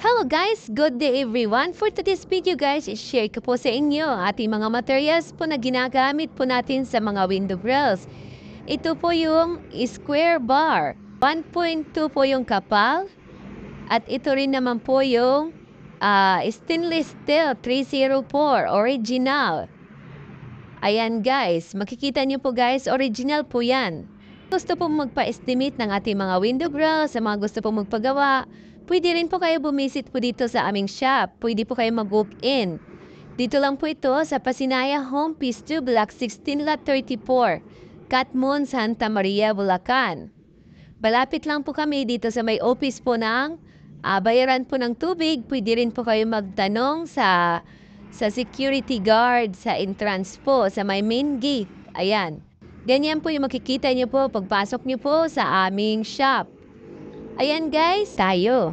Hello guys! Good day everyone! For today's video guys, i-share ko po sa inyo ating mga materials po na ginagamit po natin sa mga window grills. Ito po yung square bar. 1.2 po yung kapal. At ito rin naman po yung stainless steel 304 original. Ayan guys, makikita nyo po guys, original po yan. Gusto po magpa-estimate ng ating mga window grills, sa mga gusto po magpagawa, pwede rin po kayo bumisit po dito sa aming shop. Pwede po kayo mag-walk-in. Dito lang po ito sa Pasinaya Home Peace 2 Block 16 Lot 34, Catmon, Santa Maria, Bulacan. Malapit lang po kami dito sa may office po ng bayaran po ng tubig. Pwede rin po kayo magtanong sa security guard sa entrance po, sa may main gate. Ayan. Ganyan po yung makikita nyo po pagpasok nyo po sa aming shop. Ayan guys, tayo.